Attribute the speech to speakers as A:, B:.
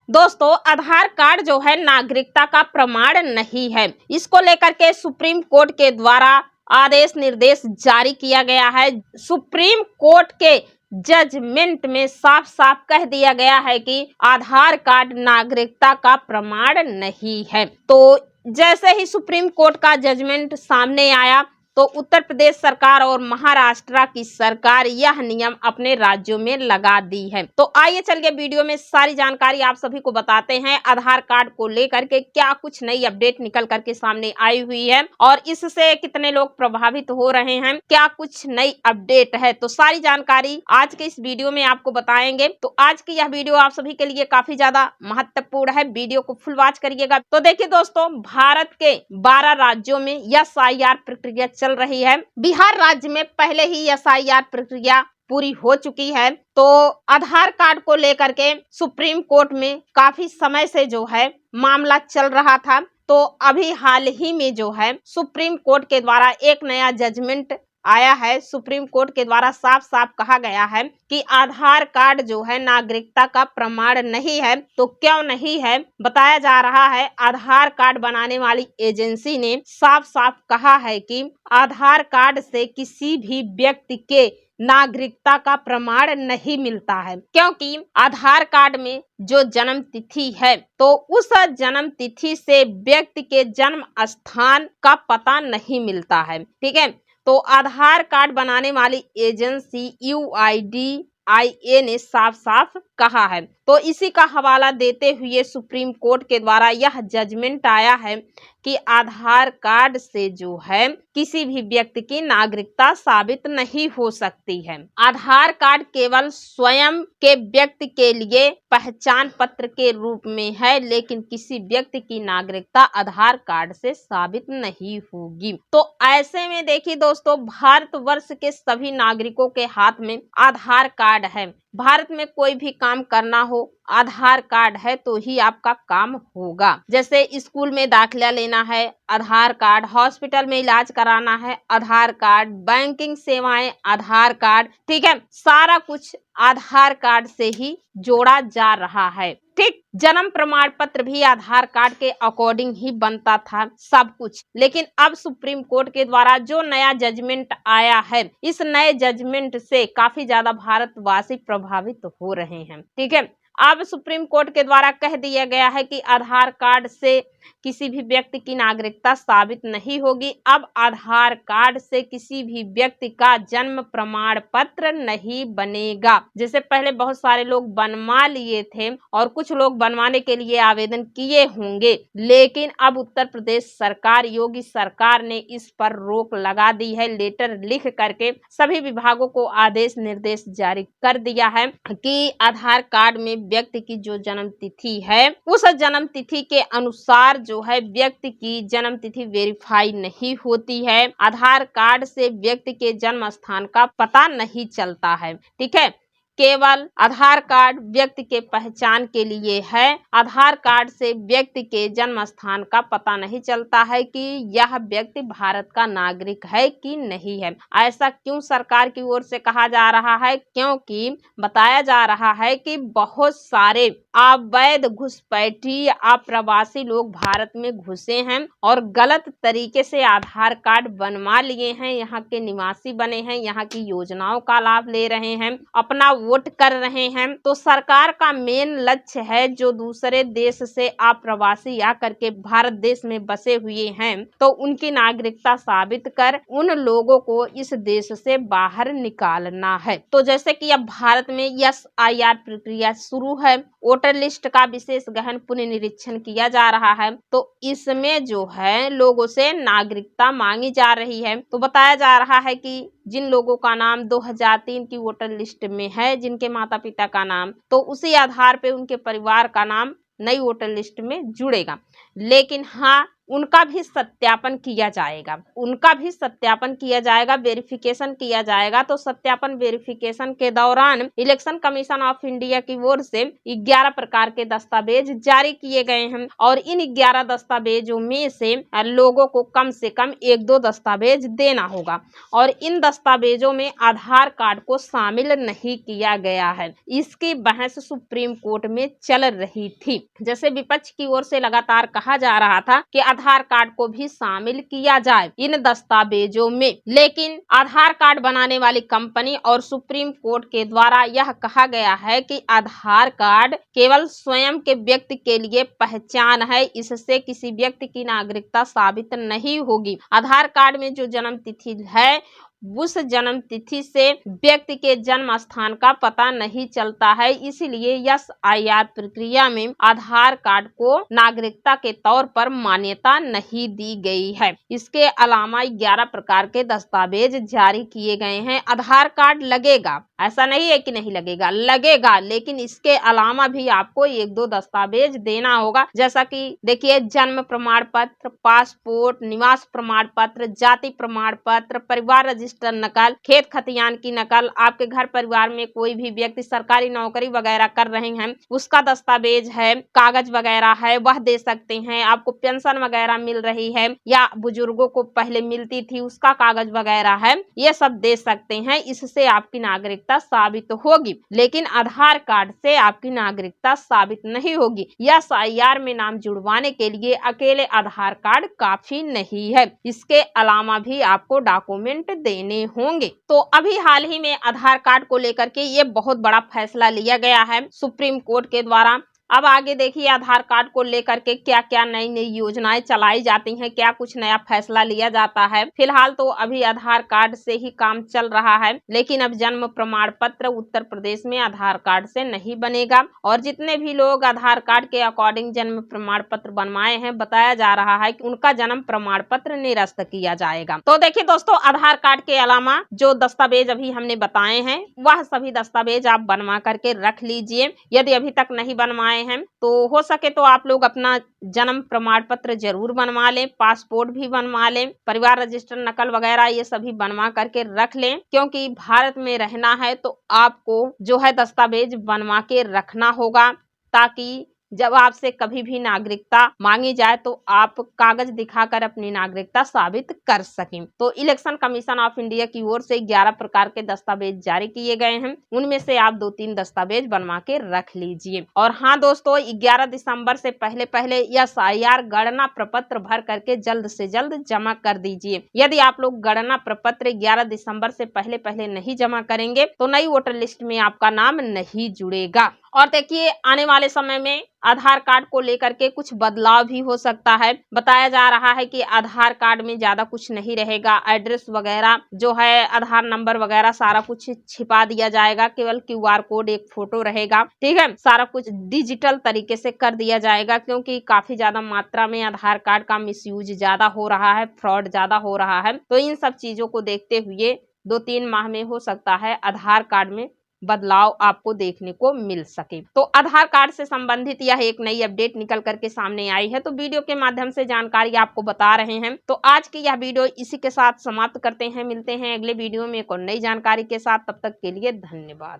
A: दोस्तों, आधार कार्ड जो है नागरिकता का प्रमाण नहीं है। इसको लेकर के सुप्रीम कोर्ट के द्वारा आदेश निर्देश जारी किया गया है। सुप्रीम कोर्ट के जजमेंट में साफ साफ कह दिया गया है कि आधार कार्ड नागरिकता का प्रमाण नहीं है। तो जैसे ही सुप्रीम कोर्ट का जजमेंट सामने आया तो उत्तर प्रदेश सरकार और महाराष्ट्र की सरकार यह नियम अपने राज्यों में लगा दी है। तो आइए चलिए वीडियो में सारी जानकारी आप सभी को बताते हैं। आधार कार्ड को लेकर के क्या कुछ नई अपडेट निकल करके सामने आई हुई है और इससे कितने लोग प्रभावित हो रहे हैं, क्या कुछ नई अपडेट है, तो सारी जानकारी आज के इस वीडियो में आपको बताएंगे। तो आज की यह वीडियो आप सभी के लिए काफी ज्यादा महत्वपूर्ण है, वीडियो को फुल वॉच करिएगा। तो देखिए दोस्तों, भारत के 12 राज्यों में एसआईआर प्रक्रिया चल रही है। बिहार राज्य में पहले ही एसआईआर प्रक्रिया पूरी हो चुकी है। तो आधार कार्ड को लेकर के सुप्रीम कोर्ट में काफी समय से जो है मामला चल रहा था। तो अभी हाल ही में जो है सुप्रीम कोर्ट के द्वारा एक नया जजमेंट आया है। सुप्रीम कोर्ट के द्वारा साफ साफ कहा गया है कि आधार कार्ड जो है नागरिकता का प्रमाण नहीं है। तो क्यों नहीं है, बताया जा रहा है। आधार कार्ड बनाने वाली एजेंसी ने साफ साफ कहा है कि आधार कार्ड से किसी भी व्यक्ति के नागरिकता का प्रमाण नहीं मिलता है, क्योंकि आधार कार्ड में जो जन्म तिथि है तो उस जन्म तिथि से व्यक्ति के जन्म स्थान का पता नहीं मिलता है। ठीक है, तो आधार कार्ड बनाने वाली एजेंसी UIDAI ने साफ साफ कहा है। तो इसी का हवाला देते हुए सुप्रीम कोर्ट के द्वारा यह जजमेंट आया है कि आधार कार्ड से जो है किसी भी व्यक्ति की नागरिकता साबित नहीं हो सकती है। आधार कार्ड केवल स्वयं के व्यक्ति के लिए पहचान पत्र के रूप में है, लेकिन किसी व्यक्ति की नागरिकता आधार कार्ड से साबित नहीं होगी। तो ऐसे में देखिए दोस्तों, भारतवर्ष के सभी नागरिकों के हाथ में आधार कार्ड है। भारत में कोई भी काम करना हो, आधार कार्ड है तो ही आपका काम होगा। जैसे स्कूल में दाखिला लेना है, आधार कार्ड, हॉस्पिटल में इलाज कराना है, आधार कार्ड, बैंकिंग सेवाएं, आधार कार्ड। ठीक है, सारा कुछ आधार कार्ड से ही जोड़ा जा रहा है। ठीक, जन्म प्रमाण पत्र भी आधार कार्ड के अकॉर्डिंग ही बनता था सब कुछ। लेकिन अब सुप्रीम कोर्ट के द्वारा जो नया जजमेंट आया है, इस नए जजमेंट से काफी ज्यादा भारतवासी प्रभावित हो रहे हैं। ठीक है, अब सुप्रीम कोर्ट के द्वारा कह दिया गया है कि आधार कार्ड से किसी भी व्यक्ति की नागरिकता साबित नहीं होगी। अब आधार कार्ड से किसी भी व्यक्ति का जन्म प्रमाण पत्र नहीं बनेगा। जैसे पहले बहुत सारे लोग बनवा लिए थे और कुछ लोग बनवाने के लिए आवेदन किए होंगे, लेकिन अब उत्तर प्रदेश सरकार, योगी सरकार ने इस पर रोक लगा दी है। लेटर लिख करके सभी विभागों को आदेश निर्देश जारी कर दिया है कि आधार कार्ड में व्यक्ति की जो जन्म तिथि है, उस जन्म तिथि के अनुसार जो है व्यक्ति की जन्म तिथि वेरीफाई नहीं होती है। आधार कार्ड से व्यक्ति के जन्म स्थान का पता नहीं चलता है। ठीक है, केवल आधार कार्ड व्यक्ति के पहचान के लिए है। आधार कार्ड से व्यक्ति के जन्म स्थान का पता नहीं चलता है कि यह व्यक्ति भारत का नागरिक है कि नहीं है। ऐसा क्यों सरकार की ओर से कहा जा रहा है? क्योंकि बताया जा रहा है कि बहुत सारे अवैध घुसपैठी अप्रवासी लोग भारत में घुसे हैं और गलत तरीके से आधार कार्ड बनवा लिए हैं, यहाँ के निवासी बने हैं, यहाँ की योजनाओं का लाभ ले रहे हैं, अपना वोट कर रहे हैं। तो सरकार का मेन लक्ष्य है जो दूसरे देश से अप्रवासी आकर के भारत देश में बसे हुए हैं, तो उनकी नागरिकता साबित कर उन लोगों को इस देश से बाहर निकालना है। तो जैसे कि अब भारत में एसआईआर प्रक्रिया शुरू है, वोटर लिस्ट का विशेष गहन पुनर्निरीक्षण किया जा रहा है। तो इसमें जो है लोगों से नागरिकता मांगी जा रही है। तो बताया जा रहा है कि जिन लोगों का नाम 2003 की वोटर लिस्ट में है, जिनके माता पिता का नाम, तो उसी आधार पे उनके परिवार का नाम नई वोटर लिस्ट में जुड़ेगा। लेकिन हाँ, उनका भी सत्यापन किया जाएगा, वेरिफिकेशन किया जाएगा। तो सत्यापन वेरिफिकेशन के दौरान इलेक्शन कमीशन ऑफ इंडिया की ओर से 11 प्रकार के दस्तावेज जारी किए गए हैं और इन 11 दस्तावेजों में से लोगों को कम से कम 1-2 दस्तावेज देना होगा और इन दस्तावेजों में आधार कार्ड को शामिल नहीं किया गया है। इसकी बहस सुप्रीम कोर्ट में चल रही थी। जैसे विपक्ष की ओर से लगातार कहा जा रहा था कि आधार कार्ड को भी शामिल किया जाए इन दस्तावेजों में, लेकिन आधार कार्ड बनाने वाली कंपनी और सुप्रीम कोर्ट के द्वारा यह कहा गया है कि आधार कार्ड केवल स्वयं के व्यक्ति के लिए पहचान है, इससे किसी व्यक्ति की नागरिकता साबित नहीं होगी। आधार कार्ड में जो जन्म तिथि है उस जन्म तिथि से व्यक्ति के जन्म स्थान का पता नहीं चलता है, इसलिए एसआईआर प्रक्रिया में आधार कार्ड को नागरिकता के तौर पर मान्यता नहीं दी गई है। इसके अलावा 11 प्रकार के दस्तावेज जारी किए गए हैं। आधार कार्ड लगेगा, ऐसा नहीं है कि नहीं लगेगा, लगेगा, लेकिन इसके अलावा भी आपको 1-2 दस्तावेज देना होगा। जैसा कि देखिए, जन्म प्रमाण पत्र, पासपोर्ट, निवास प्रमाण पत्र, जाति प्रमाण पत्र, परिवार रजिस्टर नकल, खेत खतियान की नकल, आपके घर परिवार में कोई भी व्यक्ति सरकारी नौकरी वगैरह कर रहे हैं उसका दस्तावेज है, कागज वगैरह है वह दे सकते हैं। आपको पेंशन वगैरह मिल रही है या बुजुर्गों को पहले मिलती थी उसका कागज वगैरह है, ये सब दे सकते हैं। इससे आपकी नागरिकता साबित होगी, लेकिन आधार कार्ड से आपकी नागरिकता साबित नहीं होगी। एसआईआर में नाम जुड़वाने के लिए अकेले आधार कार्ड काफी नहीं है, इसके अलावा भी आपको डॉक्यूमेंट देने होंगे। तो अभी हाल ही में आधार कार्ड को लेकर के ये बहुत बड़ा फैसला लिया गया है सुप्रीम कोर्ट के द्वारा। अब आगे देखिए आधार कार्ड को लेकर के क्या क्या नई नई योजनाएं चलाई जाती हैं, क्या कुछ नया फैसला लिया जाता है। फिलहाल तो अभी आधार कार्ड से ही काम चल रहा है, लेकिन अब जन्म प्रमाण पत्र उत्तर प्रदेश में आधार कार्ड से नहीं बनेगा और जितने भी लोग आधार कार्ड के अकॉर्डिंग जन्म प्रमाण पत्र बनवाए हैं, बताया जा रहा है कि उनका जन्म प्रमाण पत्र निरस्त किया जाएगा। तो देखिए दोस्तों, आधार कार्ड के अलावा जो दस्तावेज अभी हमने बताए हैं वह सभी दस्तावेज आप बनवा करके रख लीजिए। यदि अभी तक नहीं बनवाए हैं तो हो सके तो आप लोग अपना जन्म प्रमाण पत्र जरूर बनवा लें, पासपोर्ट भी बनवा लें, परिवार रजिस्टर नकल वगैरह ये सभी बनवा करके रख लें, क्योंकि भारत में रहना है तो आपको जो है दस्तावेज बनवा के रखना होगा, ताकि जब आपसे कभी भी नागरिकता मांगी जाए तो आप कागज दिखाकर अपनी नागरिकता साबित कर सकें। तो इलेक्शन कमीशन ऑफ इंडिया की ओर से 11 प्रकार के दस्तावेज जारी किए गए हैं, उनमें से आप 2-3 दस्तावेज बनवा के रख लीजिए। और हाँ दोस्तों, 11 दिसंबर से पहले एसआईआर गणना प्रपत्र भर करके जल्द से जल्द जमा कर दीजिए। यदि आप लोग गणना प्रपत्र 11 दिसंबर से पहले नहीं जमा करेंगे तो नई वोटर लिस्ट में आपका नाम नहीं जुड़ेगा। और देखिए, आने वाले समय में आधार कार्ड को लेकर के कुछ बदलाव भी हो सकता है। बताया जा रहा है कि आधार कार्ड में ज्यादा कुछ नहीं रहेगा, एड्रेस वगैरह जो है, आधार नंबर वगैरह सारा कुछ छिपा दिया जाएगा, केवल क्यूआर कोड, एक फोटो रहेगा, ठीक है। सारा कुछ डिजिटल तरीके से कर दिया जाएगा, क्योंकि काफी ज्यादा मात्रा में आधार कार्ड का मिसयूज ज्यादा हो रहा है, फ्रॉड ज्यादा हो रहा है। तो इन सब चीजों को देखते हुए 2-3 माह में हो सकता है आधार कार्ड में बदलाव आपको देखने को मिल सके। तो आधार कार्ड से संबंधित यह एक नई अपडेट निकल करके सामने आई है, तो वीडियो के माध्यम से जानकारी आपको बता रहे हैं। तो आज की यह वीडियो इसी के साथ समाप्त करते हैं, मिलते हैं अगले वीडियो में एक और नई जानकारी के साथ। तब तक के लिए धन्यवाद।